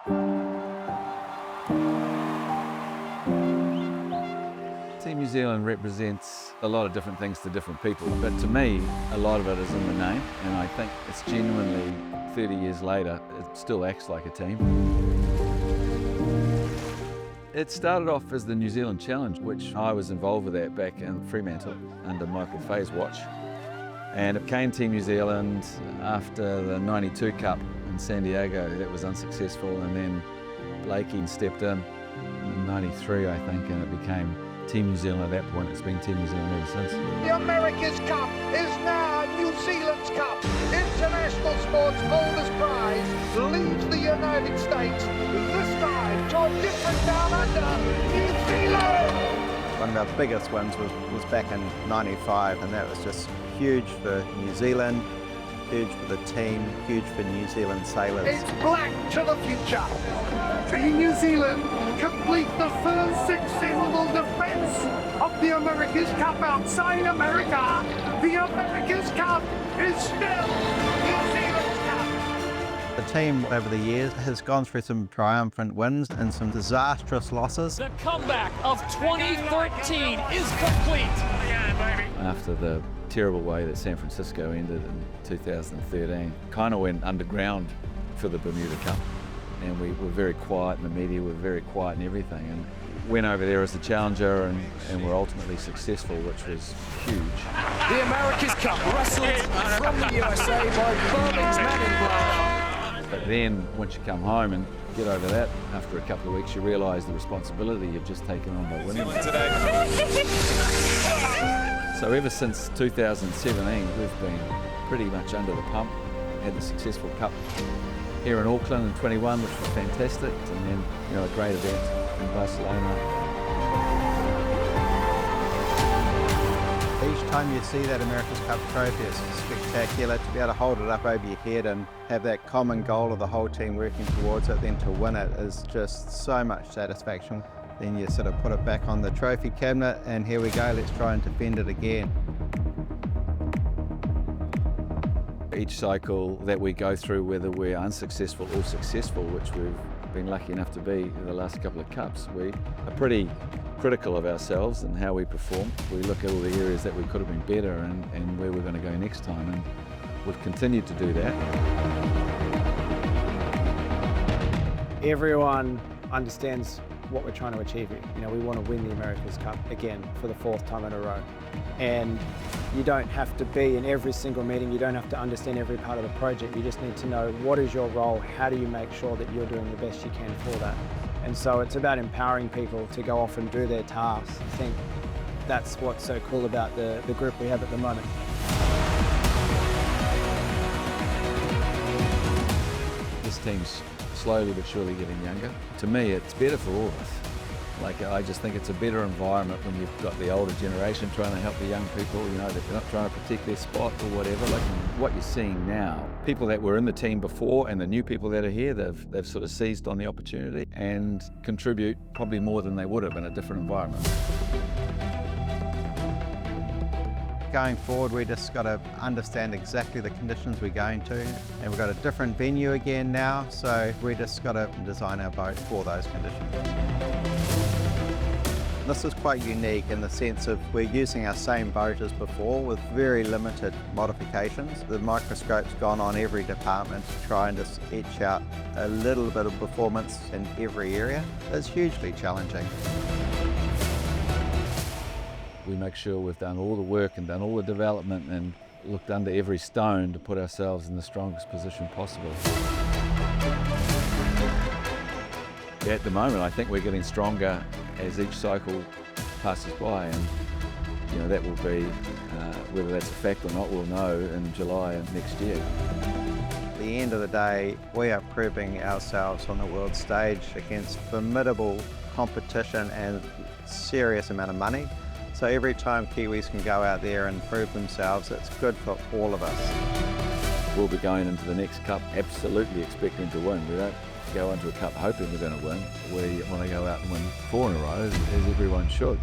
Team New Zealand represents a lot of different things to different people, but to me, a lot of it is in the name, and I think it's genuinely, 30 years later, it still acts like a team. It started off as the New Zealand Challenge, which I was involved with that back in Fremantle under Michael Fay's watch. And it became Team New Zealand after the '92 Cup in San Diego. That was unsuccessful, and then Blakey stepped in '93, I think, and it became Team New Zealand at that point. It's been Team New Zealand ever since. The America's Cup is now New Zealand's Cup. International sport's oldest prize leaves the United States, this time to a different down under, New Zealand! One of our biggest wins was back in '95, and that was just huge for New Zealand, huge for the team, huge for New Zealand sailors. It's black to the future. Team New Zealand complete the first successful defence of the America's Cup outside America. The America's Cup is still New Zealand's Cup. The team over the years has gone through some triumphant wins and some disastrous losses. The comeback of 2013 is complete. After the terrible way that San Francisco ended in 2013, kind of went underground for the Bermuda Cup. And we were very quiet in the media, we were very quiet in everything. And went over there as the challenger and were ultimately successful, which was huge. The America's Cup wrestled from the USA by Birmingham's Men in Black. But then once you come home and get over that, after a couple of weeks, you realise the responsibility you've just taken on by winning. So ever since 2017, we've been pretty much under the pump. Had the successful cup here in Auckland in 21, which was fantastic, and then a great event in Barcelona. Each time you see that America's Cup trophy, it's spectacular. To be able to hold it up over your head and have that common goal of the whole team working towards it, then to win it is just so much satisfaction. Then you sort of put it back on the trophy cabinet, and here we go, let's try and defend it again. Each cycle that we go through, whether we're unsuccessful or successful, which we've been lucky enough to be in the last couple of cups, we are pretty critical of ourselves and how we perform. We look at all the areas that we could have been better and where we're going to go next time, and we've continued to do that. Everyone understands what we're trying to achieve here. We want to win the America's Cup again for the 4th time in a row. And you don't have to be in every single meeting, you don't have to understand every part of the project, you just need to know what is your role, how do you make sure that you're doing the best you can for that. And so it's about empowering people to go off and do their tasks. I think that's what's so cool about the group we have at the moment. This team's slowly but surely getting younger. To me, it's better for all of us. I just think it's a better environment when you've got the older generation trying to help the young people, that they're not trying to protect their spot or whatever. What you're seeing now, people that were in the team before and the new people that are here, they've sort of seized on the opportunity and contribute probably more than they would have in a different environment. Going forward, we just got to understand exactly the conditions we're going to, and we've got a different venue again now, so we just got to design our boat for those conditions. This is quite unique in the sense of we're using our same boat as before with very limited modifications. The microscope's gone on every department to try and just etch out a little bit of performance in every area. It's hugely challenging. We make sure we've done all the work and done all the development and looked under every stone to put ourselves in the strongest position possible. At the moment, I think we're getting stronger as each cycle passes by, and that will be, whether that's a fact or not, we'll know in July of next year. At the end of the day, we are proving ourselves on the world stage against formidable competition and serious amount of money. So every time Kiwis can go out there and prove themselves, it's good for all of us. We'll be going into the next cup absolutely expecting to win. We don't go into a cup hoping we're going to win. We want to go out and win 4 in a row, as everyone should.